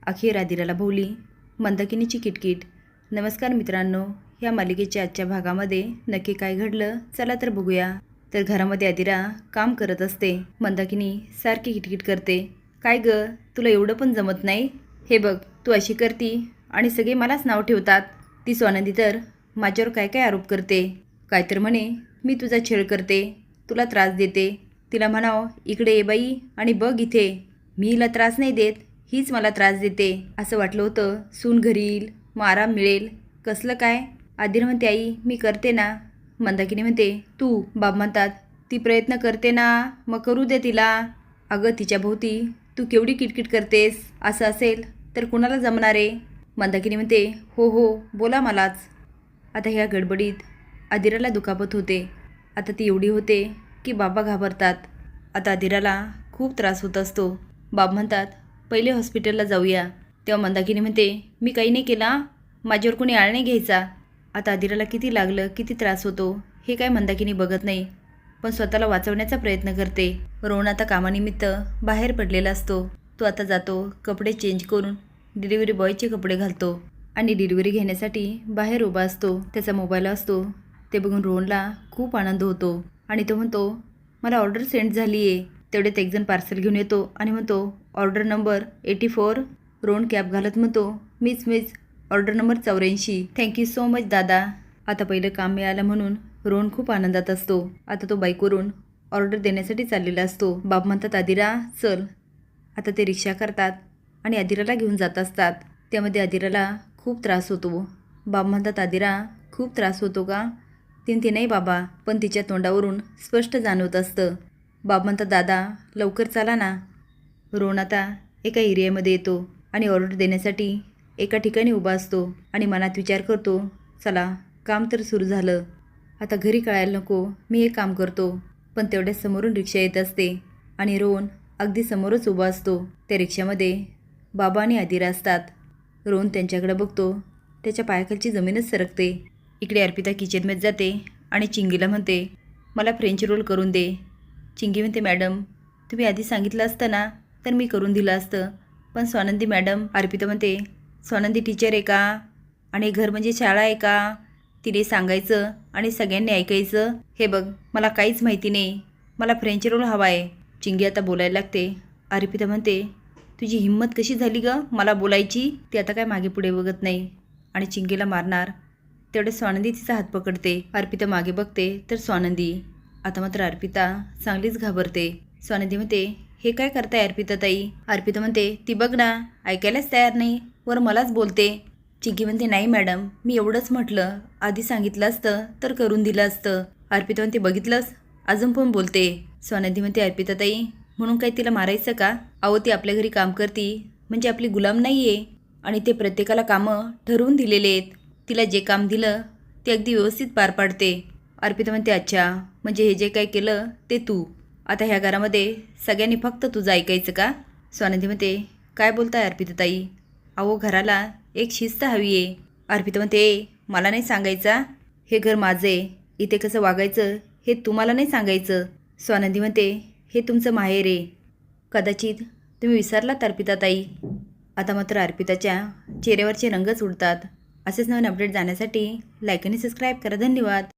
अखेर आदिराला भोवली मंदाकिनीची किटकिट. नमस्कार मित्रांनो, या मालिकेच्या आजच्या भागामध्ये नक्की काय घडलं चला तर बघूया. तर घरामध्ये आदिरा काम करत असते. मंदाकिनी सारखी किटकिट करते. काय ग, तुला एवढं पण जमत नाही? हे बघ, तू अशी करती आणि सगळे मलाच नाव ठेवतात. ती स्वानंदी तर माझ्यावर काय काय आरोप करते. काय तर म्हणे मी तुझा छळ करते, तुला त्रास देते. तिला म्हणाव इकडे ये बाई आणि बघ इथे. मी हिला त्रास नाही देत, हीच मला त्रास देते. असं वाटलं होतं सून घरी येईल मग आराम मिळेल. कसलं काय? आदिर म्हणते आई मी करते ना. मंदाकिनी म्हणते तू. बाब म्हणतात ती प्रयत्न करते ना, मग करू दे तिला. अगं तिच्या भोवती तू केवढी किटकिट करतेस. असं असेल तर कुणाला जमणार आहे? मंदाकिनी म्हणते हो हो बोला मलाच. आता ह्या गडबडीत आदिराला दुखापत होते. आता ती एवढी होते की बाबा घाबरतात. आता आदिराला खूप त्रास होत असतो. बाब म्हणतात पहिले हॉस्पिटलला जाऊया. तेव्हा मंदाकिनी म्हणते मी काही नाही केला, माझ्यावर कोणी आळ नाही घ्यायचा. आता आदिराला किती लागलं, किती त्रास होतो हे काय मंदाकिनी बघत नाही, पण स्वतःला वाचवण्याचा प्रयत्न करते. रोहन आता कामानिमित्त बाहेर पडलेला असतो. तो आता जातो कपडे चेंज करून डिलिव्हरी बॉयचे कपडे घालतो आणि डिलिव्हरी घेण्यासाठी बाहेर उभा असतो. त्याचा मोबाईल असतो. ते बघून रोहनला खूप आनंद होतो आणि तो म्हणतो मला ऑर्डर सेंड झाली आहे. तेवढ्यात एकजण पार्सल घेऊन येतो आणि म्हणतो ऑर्डर नंबर 84. रोहन कॅब घालत म्हणतो मीच order number 84. Thank you so much दादा. आता पहिलं काम मिळालं म्हणून रोहन खूप आनंदात असतो. आता तो बाईकवरून ऑर्डर देण्यासाठी चाललेला असतो. बाब म्हणतात आदिरा चल. आता ते रिक्षा करतात आणि आदिराला घेऊन जात असतात. त्यामध्ये आदिराला खूप त्रास होतो. बाब म्हणतात आदिरा खूप त्रास होतो का? ती नाही बाबा, पण तिच्या तोंडावरून स्पष्ट जाणवत असतं. बाब म्हणतात दादा लवकर चला ना. रोहन आता एका एरियामध्ये येतो आणि ऑर्डर देण्यासाठी एका ठिकाणी उभा असतो आणि मनात विचार करतो चला काम तर सुरू झालं. आता घरी कळायला नको मी हे काम करतो. पण तेवढ्याच समोरून रिक्षा येत असते आणि रोहन अगदी समोरच उभा असतो. त्या रिक्षामध्ये बाबा आणि आदिरा असतात. रोहन त्यांच्याकडे बघतो, त्याच्या पायाखालची जमीनच सरकते. इकडे अर्पिता किचनमध्ये जाते आणि चिंगीला म्हणते मला फ्रेंच रोल करून दे. चिंगी म्हणते मॅडम तुम्ही आधी सांगितलं असतं ना तर मी करून दिलं असतं. पण स्वानंदी मॅडम. अर्पिता म्हणते स्वानंदी टीचर आहे का आणि घर म्हणजे शाळा आहे का? तिने सांगायचं आणि सगळ्यांनी ऐकायचं. हे बघ मला काहीच माहिती नाही, मला फ्रेंच रोल हवा आहे. चिंगी आता बोलायला लागते. अर्पिता म्हणते तुझी हिंमत कशी झाली ग मला बोलायची? ती आता काय मागे पुढे बघत नाही आणि चिंगीला मारणार. तेवढे स्वानंदी तिचा हात पकडते. अर्पिता मागे बघते तर स्वानंदी. आता मात्र अर्पिता चांगलीच घाबरते. स्वानंदी म्हणते हे काय करताय अर्पिता ताई? अर्पिता म्हणते ती बघ ना ऐकायलाच तयार नाही, वर मलाच बोलते. चिंकी म्हणते नाही मॅडम मी एवढंच म्हटलं, आधी सांगितलं असतं तर करून दिलं असतं. अर्पिता म्हणते बघितलंस अजून पण बोलते. स्वानंदी म्हणते अर्पिता ताई म्हणून काय तिला मारायचं का? अहो ती आपल्या घरी काम करती म्हणजे आपली गुलाम नाही आहे आणि ते प्रत्येकाला कामं ठरवून दिलेले आहेत. तिला जे काम दिलं ते अगदी व्यवस्थित पार पाडते. अर्पिता म्हणते अच्छा म्हणजे हे जे काय केलं ते तू. आता ह्या घरामध्ये सगळ्यांनी फक्त तुझं ऐकायचं का? स्वानंदी म्हणते काय बोलताय अर्पिता ताई? अहो घराला एक शिस्त हवी आहे. अर्पिता म्हणते मला नाही सांगायचा, हे घर माझं आहे, इथे कसं वागायचं हे तुम्हाला नाही सांगायचं. स्वानंदी म्हणते हे तुमचं माहेर आहे, कदाचित तुम्ही विसरलात अर्पिता ताई. आता मात्र अर्पिताच्या चेहऱ्यावरचे रंगच उडतात. असेच नवीन अपडेट जाण्यासाठी लाईक आणि सबस्क्राईब करा. धन्यवाद.